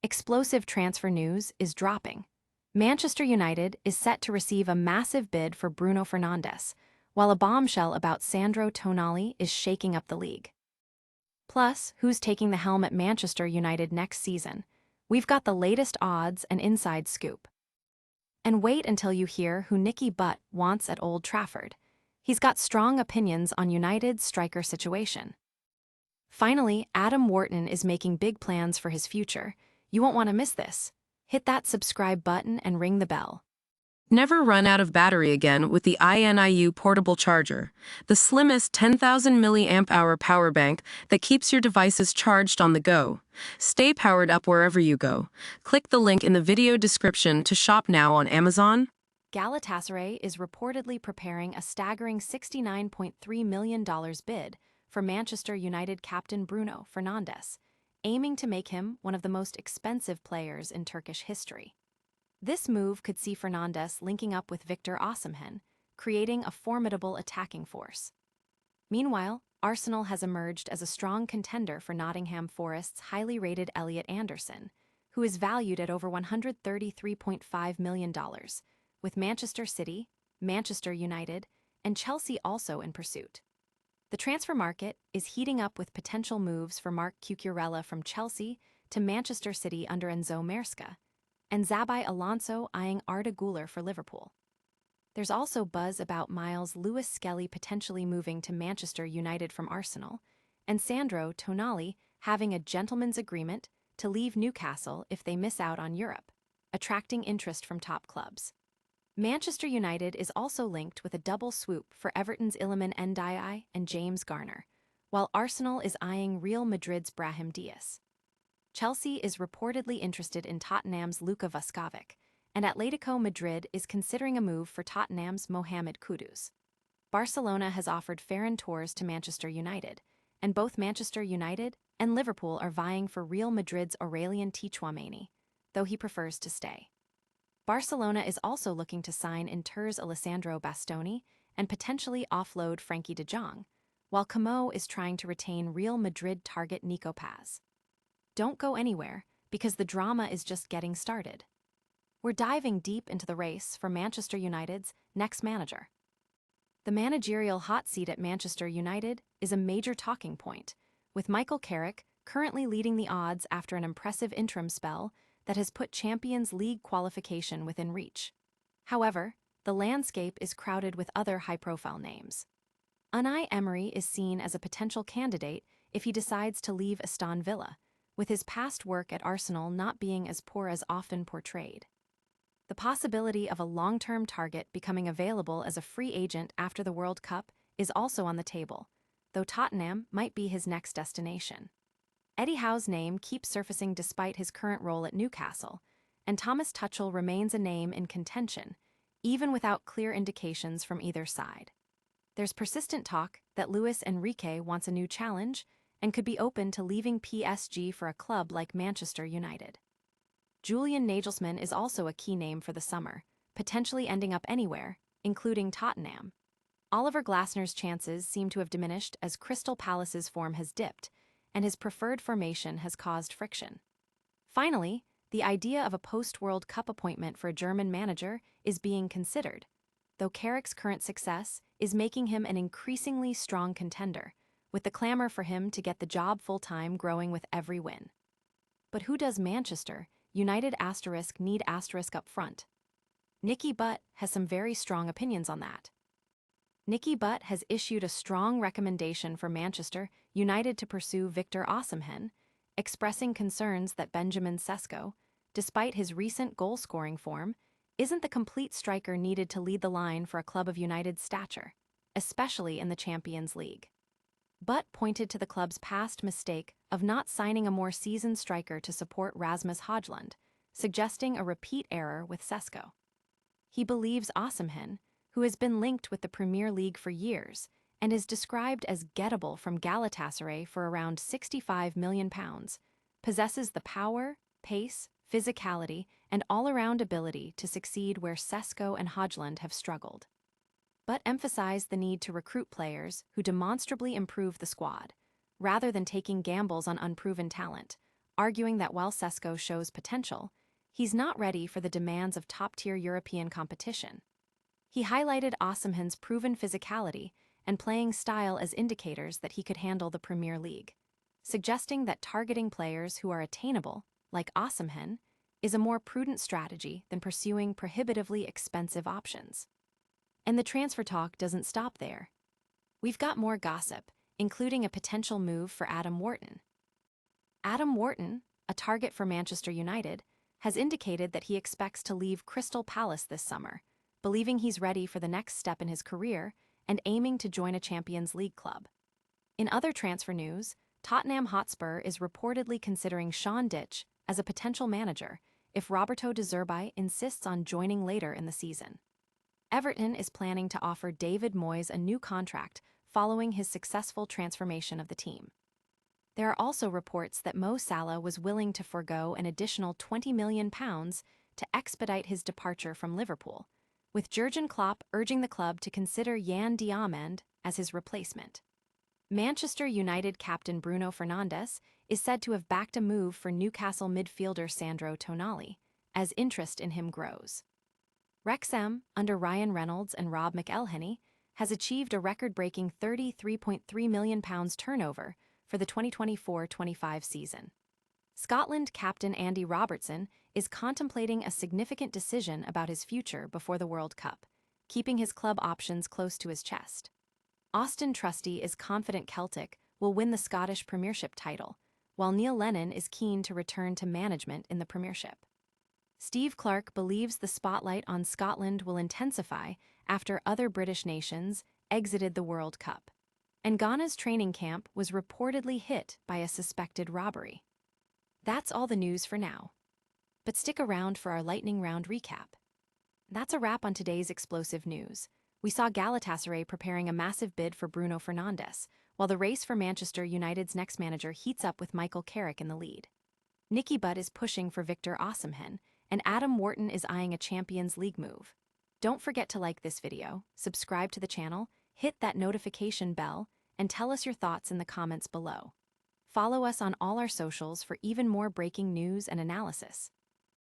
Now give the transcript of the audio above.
Explosive transfer news is dropping. Manchester United is set to receive a massive bid for Bruno Fernandes, while a bombshell about Sandro Tonali is shaking up the league. Plus, who's taking the helm at Manchester United next season? We've got the latest odds and inside scoop. And wait until you hear who Nicky Butt wants at Old Trafford. He's got strong opinions on United's striker situation. Finally, Adam Wharton is making big plans for his future. You won't want to miss this. Hit that subscribe button and ring the bell. Never run out of battery again with the INIU portable charger, the slimmest 10,000 mAh power bank that keeps your devices charged on the go. Stay powered up wherever you go. Click the link in the video description to shop now on Amazon. Galatasaray is reportedly preparing a staggering $69.3 million bid for Manchester United captain Bruno Fernandes, aiming to make him one of the most expensive players in Turkish history. This move could see Fernandes linking up with Victor Osimhen, creating a formidable attacking force. Meanwhile, Arsenal has emerged as a strong contender for Nottingham Forest's highly rated Elliot Anderson, who is valued at over $133.5 million, with Manchester City, Manchester United, and Chelsea also in pursuit. The transfer market is heating up with potential moves for Marc Cucurella from Chelsea to Manchester City under Enzo Maresca, and Xabi Alonso eyeing Arda Güler for Liverpool. There's also buzz about Miles Lewis-Skelly potentially moving to Manchester United from Arsenal, and Sandro Tonali having a gentleman's agreement to leave Newcastle if they miss out on Europe, attracting interest from top clubs. Manchester United is also linked with a double swoop for Everton's Iliman Ndiaye and James Garner, while Arsenal is eyeing Real Madrid's Brahim Diaz. Chelsea is reportedly interested in Tottenham's Luka Vuskovic, and Atletico Madrid is considering a move for Tottenham's Mohamed Kudus. Barcelona has offered Ferran Torres to Manchester United, and both Manchester United and Liverpool are vying for Real Madrid's Aurelien Tchouameni, though he prefers to stay. Barcelona is also looking to sign Inter's Alessandro Bastoni and potentially offload Frenkie de Jong, while Como is trying to retain Real Madrid target Nico Paz. Don't go anywhere, because the drama is just getting started. We're diving deep into the race for Manchester United's next manager. The managerial hot seat at Manchester United is a major talking point, with Michael Carrick currently leading the odds after an impressive interim spell that has put Champions League qualification within reach. However, the landscape is crowded with other high-profile names. Unai Emery is seen as a potential candidate if he decides to leave Aston Villa, with his past work at Arsenal not being as poor as often portrayed. The possibility of a long-term target becoming available as a free agent after the World Cup is also on the table, though Tottenham might be his next destination. Eddie Howe's name keeps surfacing despite his current role at Newcastle, and Thomas Tuchel remains a name in contention, even without clear indications from either side. There's persistent talk that Luis Enrique wants a new challenge and could be open to leaving PSG for a club like Manchester United. Julian Nagelsmann is also a key name for the summer, potentially ending up anywhere, including Tottenham. Oliver Glasner's chances seem to have diminished as Crystal Palace's form has dipped, and his preferred formation has caused friction. Finally, the idea of a post-World Cup appointment for a German manager is being considered, though Carrick's current success is making him an increasingly strong contender, with the clamor for him to get the job full-time growing with every win. But who does Manchester United need up front? Nicky Butt has some very strong opinions on that. Nicky Butt has issued a strong recommendation for Manchester United to pursue Victor Osimhen, expressing concerns that Benjamin Sesko, despite his recent goal-scoring form, isn't the complete striker needed to lead the line for a club of United's stature, especially in the Champions League. Butt pointed to the club's past mistake of not signing a more seasoned striker to support Rasmus Højlund, suggesting a repeat error with Sesko. He believes Osimhen, who has been linked with the Premier League for years and is described as gettable from Galatasaray for around £65 million, possesses the power, pace, physicality, and all-around ability to succeed where Sesko and Højlund have struggled. But emphasized the need to recruit players who demonstrably improve the squad, rather than taking gambles on unproven talent, arguing that while Sesko shows potential, he's not ready for the demands of top-tier European competition. He highlighted Osimhen's proven physicality and playing style as indicators that he could handle the Premier League, suggesting that targeting players who are attainable, like Osimhen, is a more prudent strategy than pursuing prohibitively expensive options. And the transfer talk doesn't stop there. We've got more gossip, including a potential move for Adam Wharton. Adam Wharton, a target for Manchester United, has indicated that he expects to leave Crystal Palace this summer, believing he's ready for the next step in his career and aiming to join a Champions League club. In other transfer news, Tottenham Hotspur is reportedly considering Sean Dyche as a potential manager if Roberto De Zerbi insists on joining later in the season. Everton is planning to offer David Moyes a new contract following his successful transformation of the team. There are also reports that Mo Salah was willing to forgo an additional £20 million to expedite his departure from Liverpool, with Jurgen Klopp urging the club to consider Yan Diamand as his replacement. Manchester United captain Bruno Fernandes is said to have backed a move for Newcastle midfielder Sandro Tonali, as interest in him grows. Wrexham, under Ryan Reynolds and Rob McElhenney, has achieved a record-breaking £33.3 million turnover for the 2024-25 season. Scotland captain Andy Robertson is contemplating a significant decision about his future before the World Cup, keeping his club options close to his chest. Austin Trusty is confident Celtic will win the Scottish Premiership title, while Neil Lennon is keen to return to management in the Premiership. Steve Clarke believes the spotlight on Scotland will intensify after other British nations exited the World Cup, and Ghana's training camp was reportedly hit by a suspected robbery. That's all the news for now. But stick around for our lightning round recap. That's a wrap on today's explosive news. We saw Galatasaray preparing a massive bid for Bruno Fernandes, while the race for Manchester United's next manager heats up with Michael Carrick in the lead. Nicky Butt is pushing for Victor Osimhen, and Adam Wharton is eyeing a Champions League move. Don't forget to like this video, subscribe to the channel, hit that notification bell, and tell us your thoughts in the comments below. Follow us on all our socials for even more breaking news and analysis.